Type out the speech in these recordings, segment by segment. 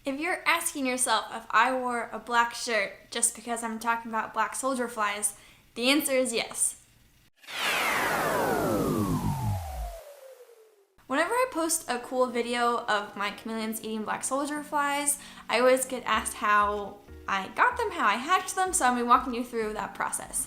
If you're asking yourself if I wore a black shirt just because I'm talking about black soldier flies, the answer is yes. Whenever I post a cool video of my chameleons eating black soldier flies, I always get asked how I got them, how I hatched them, so I'm going to be walking you through that process.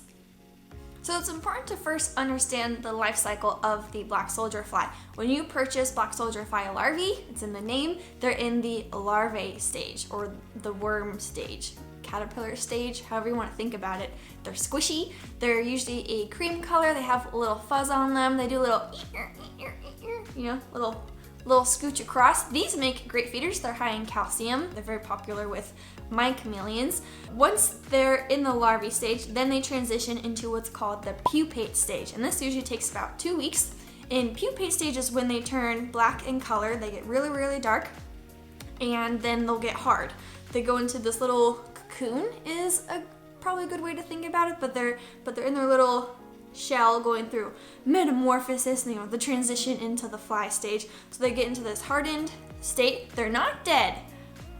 So it's important to first understand the life cycle of the black soldier fly. When you purchase black soldier fly larvae, it's in the name, they're in the larvae stage or the worm stage, caterpillar stage, however you want to think about it. They're squishy, they're usually a cream color, they have a little fuzz on them, they do a little little scooch across. These make great feeders. They're high in calcium. They're very popular with my chameleons. Once they're in the larvae stage, then they transition into what's called the pupate stage. And this usually takes about 2 weeks. In pupate stage is when they turn black in color. They get really, really dark, and then they'll get hard. They go into this little cocoon is probably a good way to think about it, but they're in their little shell going through metamorphosis, the transition into the fly stage. So they get into this hardened state. They're not dead.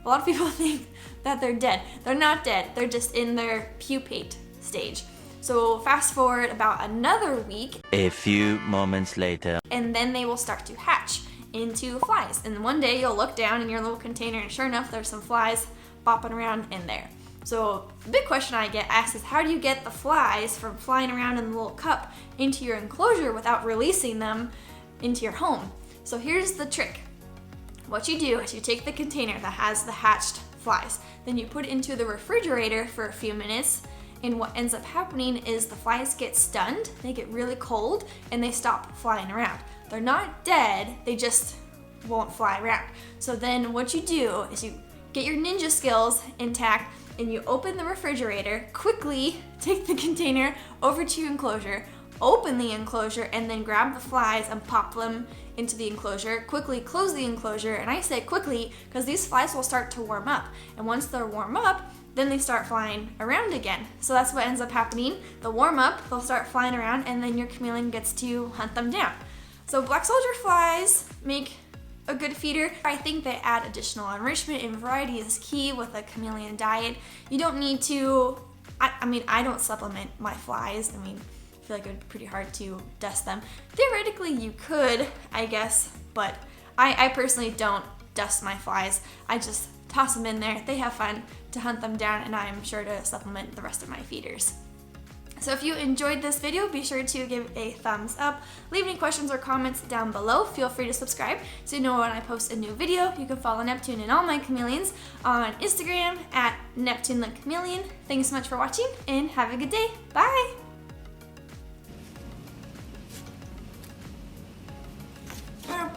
A lot of people think that they're dead. They're not dead. They're just in their pupate stage. So fast forward about another week. A few moments later. And then they will start to hatch into flies. And one day you'll look down in your little container and sure enough, there's some flies bopping around in there. So the big question I get asked is, how do you get the flies from flying around in the little cup into your enclosure without releasing them into your home? So here's the trick. What you do is you take the container that has the hatched flies, then you put it into the refrigerator for a few minutes, and what ends up happening is the flies get stunned, they get really cold, and they stop flying around. They're not dead, they just won't fly around. So then what you do is you get your ninja skills intact, and you open the refrigerator, quickly take the container over to your enclosure, open the enclosure, and then grab the flies and pop them into the enclosure. Quickly close the enclosure, and I say quickly because these flies will start to warm up. And once they're warm up, then they start flying around again. So that's what ends up happening. They'll warm up, they'll start flying around, and then your chameleon gets to hunt them down. So black soldier flies make a good feeder. I think that add additional enrichment and variety is key with a chameleon diet. You don't need to, I don't supplement my flies. I feel like it would be pretty hard to dust them. Theoretically, you could, I guess, but I personally don't dust my flies. I just toss them in there. They have fun to hunt them down, and I'm sure to supplement the rest of my feeders. So if you enjoyed this video, be sure to give a thumbs up. Leave any questions or comments down below. Feel free to subscribe so you know when I post a new video. You can follow Neptune and all my chameleons on Instagram at Neptune the Chameleon. Thanks so much for watching, and have a good day. Bye! Oh,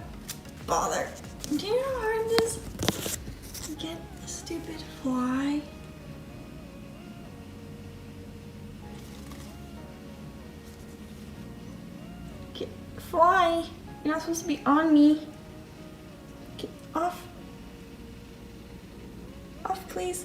bother. Do you know how hard it is to get a stupid fly? Fly! You're not supposed to be on me. Get off. Off, please.